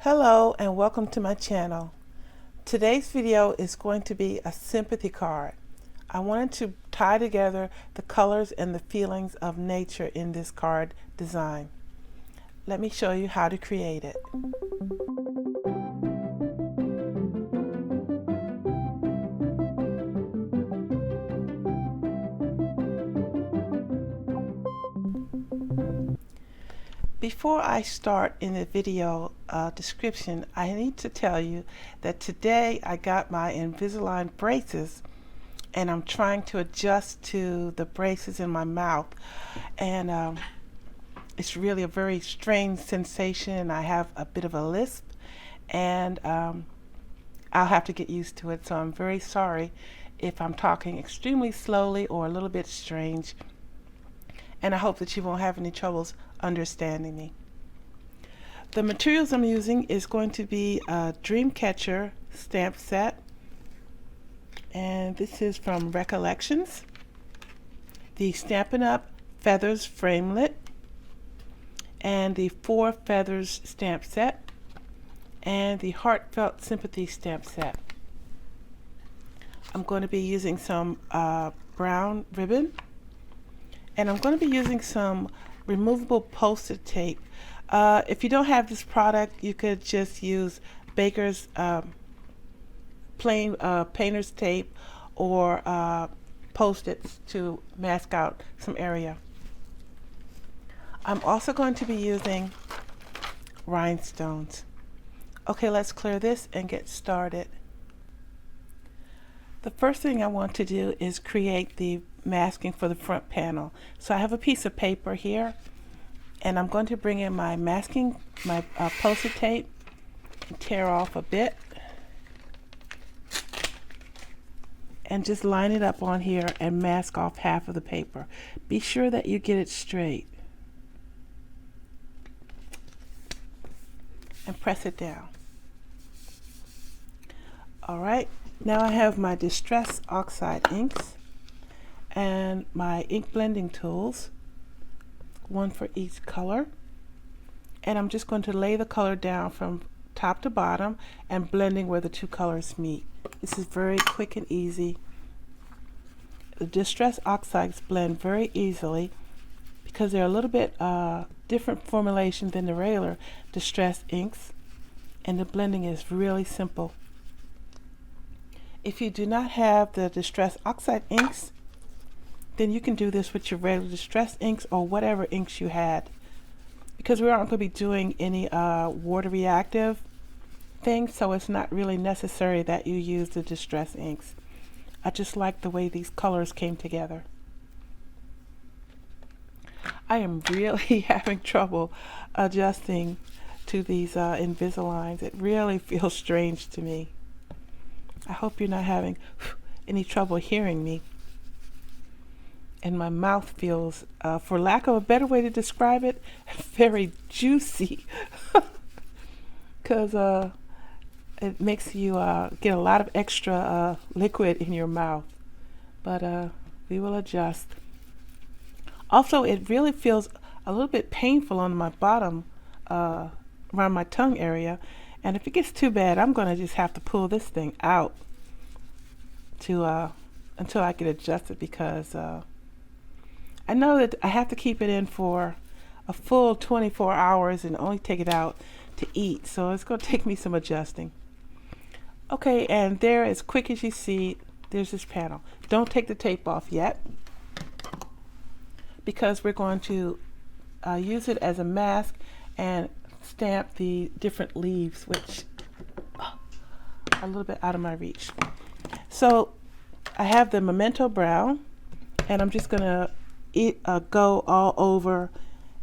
Hello and welcome to my channel. Today's video is going to be a sympathy card. I wanted to tie together the colors and the feelings of nature in this card design. Let me show you how to create it. Before I start in the video description, I need to tell you that today I got my Invisalign braces and I'm trying to adjust to the braces in my mouth, and it's really a very strange sensation. I have a bit of a lisp, and I'll have to get used to it, so I'm very sorry if I'm talking extremely slowly or a little bit strange, and I hope that you won't have any troubles understanding me. The materials I'm using is going to be a Dreamcatcher stamp set, and this is from Recollections, the Stampin Up Feathers Framelit, and the Four Feathers stamp set, and the Heartfelt Sympathy stamp set. I'm going to be using some brown ribbon, and I'm going to be using some removable Post-it tape. If you don't have this product, you could just use Baker's plain painter's tape or Post-its to mask out some area. I'm also going to be using rhinestones. Okay, let's clear this and get started. The first thing I want to do is create the masking for the front panel. So I have a piece of paper here, and I'm going to bring in my masking, my Post-it tape, and tear off a bit, and just line it up on here and mask off half of the paper. Be sure that you get it straight, and press it down. Alright, now I have my Distress Oxide inks and my ink blending tools, one for each color, and I'm just going to lay the color down from top to bottom and blending where the two colors meet. This is very quick and easy. The Distress Oxides blend very easily because they're a little bit different formulation than the regular Distress inks, and the blending is really simple. If you do not have the Distress Oxide inks, then you can do this with your regular Distress inks or whatever inks you had, because we aren't going to be doing any water reactive things, so it's not really necessary that you use the Distress inks. I just like the way these colors came together. I am really having trouble adjusting to these Invisaligns. It really feels strange to me. I hope you're not having any trouble hearing me. And my mouth feels, for lack of a better way to describe it, very juicy, because it makes you get a lot of extra liquid in your mouth. But we will adjust. Also, it really feels a little bit painful on my bottom, around my tongue area, and if it gets too bad, I'm going to just have to pull this thing out to until I get adjusted, because I know that I have to keep it in for a full 24 hours and only take it out to eat, so it's going to take me some adjusting. Okay, and there, as quick as you see, there's this panel. Don't take the tape off yet, because we're going to use it as a mask and stamp the different leaves, which are a little bit out of my reach. So I have the Memento brown, and I'm just going to go all over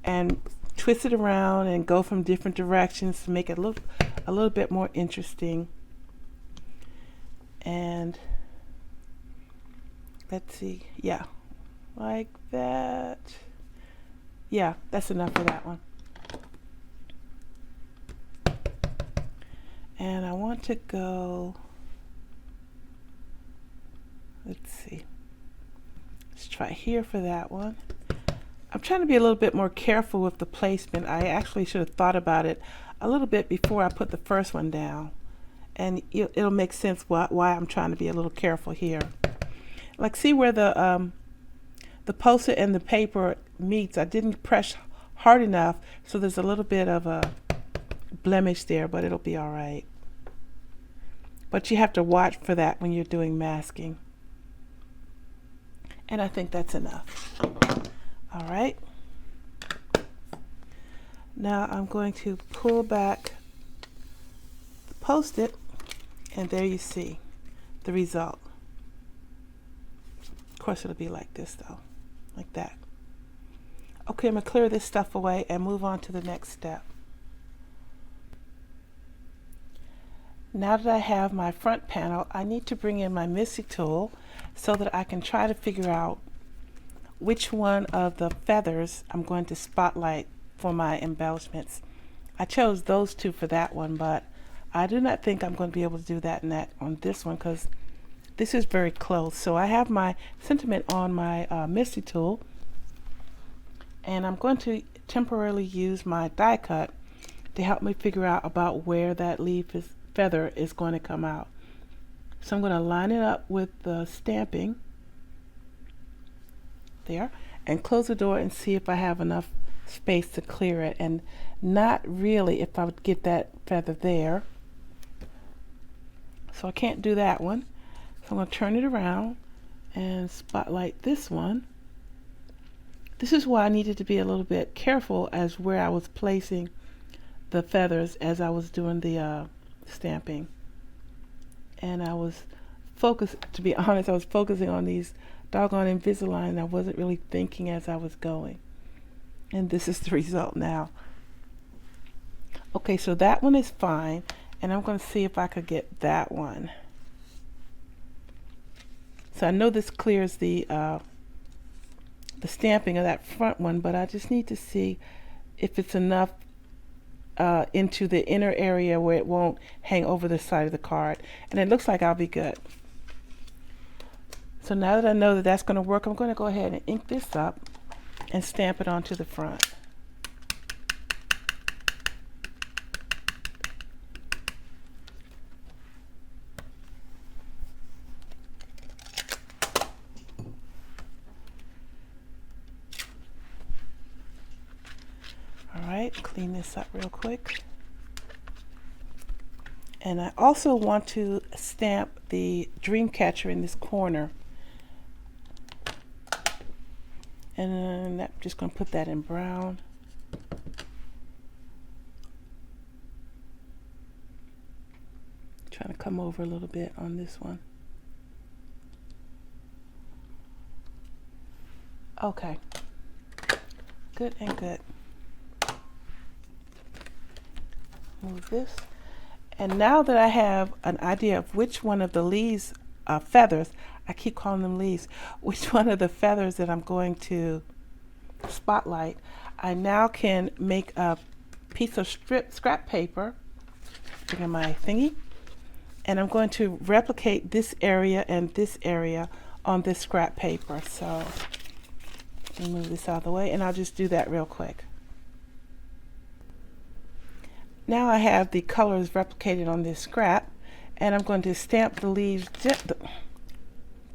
and twist it around and go from different directions to make it look a little bit more interesting. And let's see, yeah, like that. Yeah, that's enough for that one. And I want to go, let's see, let's try here for that one. I'm trying to be a little bit more careful with the placement. I actually should have thought about it a little bit before I put the first one down. And it'll make sense why I'm trying to be a little careful here. Like, see where the post-it and the paper meets? I didn't press hard enough, so there's a little bit of a blemish there, but it'll be all right. But you have to watch for that when you're doing masking. And I think that's enough. All right. Now I'm going to pull back the post-it, and there you see the result. Of course, it'll be like this though, like that. Okay, I'm gonna clear this stuff away and move on to the next step. Now that I have my front panel, I need to bring in my MISTI tool so that I can try to figure out which one of the feathers I'm going to spotlight for my embellishments. I chose those two for that one, but I do not think I'm going to be able to do that on this one because this is very close. So I have my sentiment on my MISTI tool, and I'm going to temporarily use my die cut to help me figure out about where that feather is going to come out. So I'm going to line it up with the stamping there and close the door and see if I have enough space to clear it, and not really if I would get that feather there. So I can't do that one. So I'm going to turn it around and spotlight this one. This is why I needed to be a little bit careful as where I was placing the feathers as I was doing the stamping. And I was focused, to be honest, I was focusing on these doggone Invisalign. I wasn't really thinking as I was going. And this is the result now. Okay, so that one is fine, and I'm going to see if I could get that one. So I know this clears the stamping of that front one, but I just need to see if it's enough into the inner area where it won't hang over the side of the card. And it looks like I'll be good. So now that I know that that's going to work, I'm going to go ahead and ink this up and stamp it onto the front. All right, clean this up real quick. And I also want to stamp the Dreamcatcher in this corner. And I'm just going to put that in brown. Trying to come over a little bit on this one. Okay. Good and good. Move this. And now that I have an idea of which one of the leaves, feathers, I keep calling them leaves, which one of the feathers that I'm going to spotlight, I now can make a piece of scrap paper, bring in my thingy, and I'm going to replicate this area and this area on this scrap paper. So let me move this out of the way, and I'll just do that real quick. Now I have the colors replicated on this scrap, and I'm going to stamp the leaves, the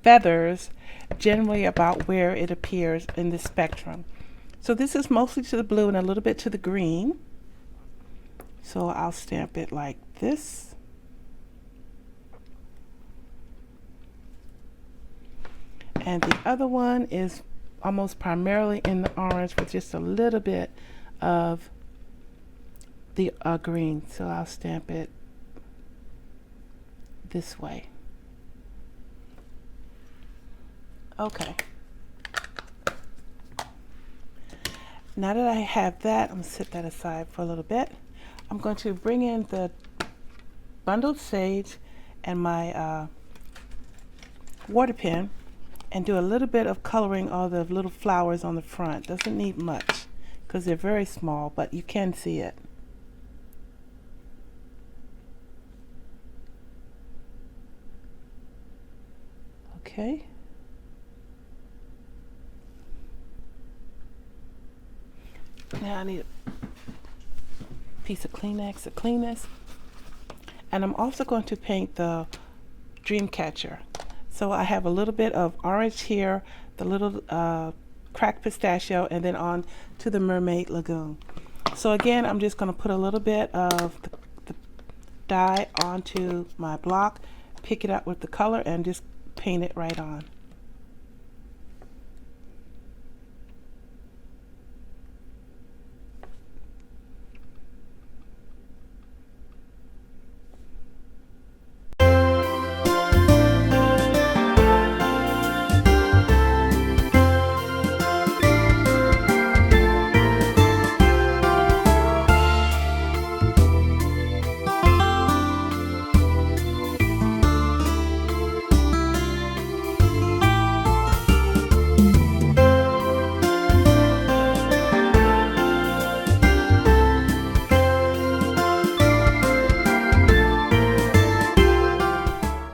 feathers, generally about where it appears in the spectrum. So this is mostly to the blue and a little bit to the green. So I'll stamp it like this. And the other one is almost primarily in the orange with just a little bit of the green. So I'll stamp it this way. Okay. Now that I have that, I'm going to set that aside for a little bit. I'm going to bring in the bundled sage and my water pen and do a little bit of coloring all the little flowers on the front. Doesn't need much because they're very small, but you can see it. Okay. Now I need a piece of Kleenex to clean this. And I'm also going to paint the Dreamcatcher. So I have a little bit of orange here, the little cracked pistachio, and then on to the Mermaid Lagoon. So again, I'm just going to put a little bit of the dye onto my block, pick it up with the color, and just paint it right on.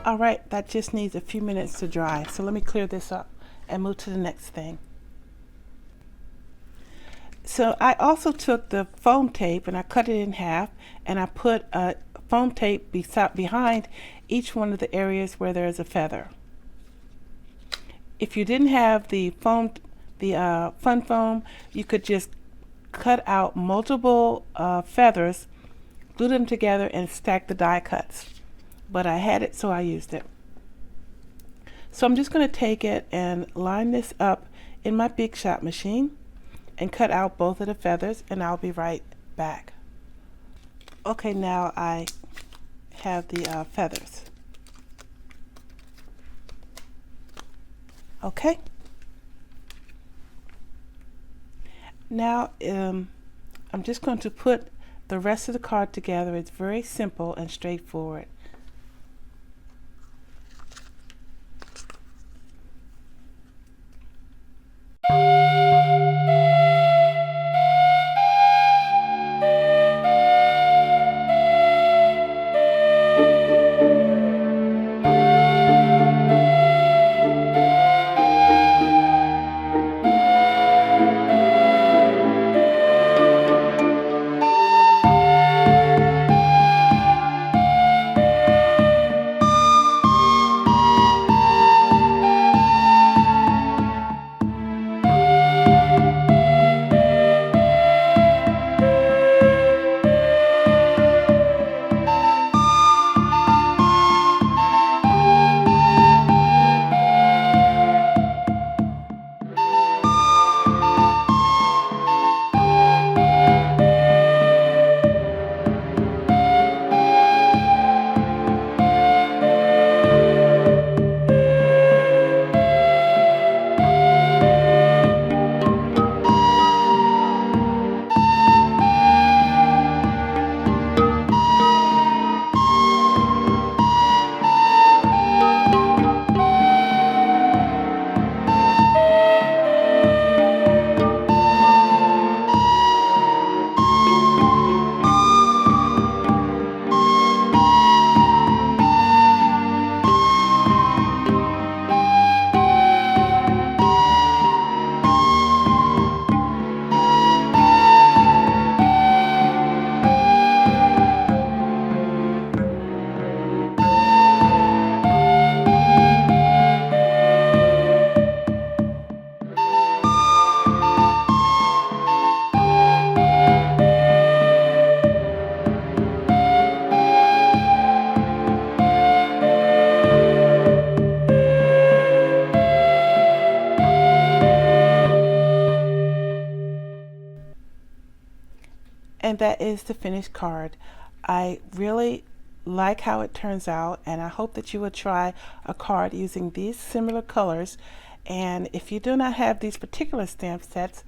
Alright, that just needs a few minutes to dry. So let me clear this up and move to the next thing. So I also took the foam tape and I cut it in half, and I put a foam tape behind each one of the areas where there is a feather. If you didn't have the fun foam, you could just cut out multiple feathers, glue them together, and stack the die cuts. But I had it, so I used it. So I'm just going to take it and line this up in my Big Shot machine and cut out both of the feathers, and I'll be right back. Okay, now I have the feathers. Okay. Now I'm just going to put the rest of the card together. It's very simple and straightforward. And that is the finished card. I really like how it turns out, and I hope that you will try a card using these similar colors. And if you do not have these particular stamp sets,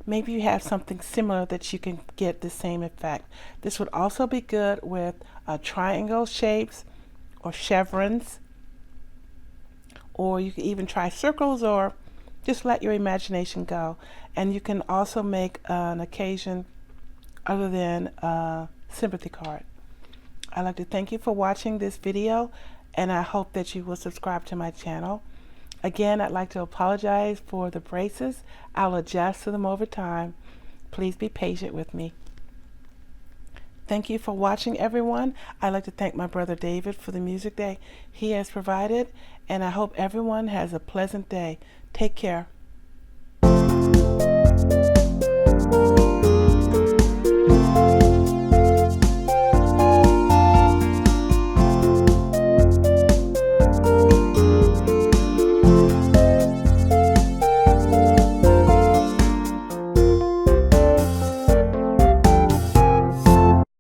maybe you have something similar that you can get the same effect. This would also be good with triangle shapes or chevrons, or you can even try circles, or just let your imagination go. And you can also make an occasion other than a sympathy card. I'd like to thank you for watching this video, and I hope that you will subscribe to my channel. Again, I'd like to apologize for the braces. I'll adjust to them over time. Please be patient with me. Thank you for watching, everyone. I'd like to thank my brother David for the music that he has provided, and I hope everyone has a pleasant day. Take care.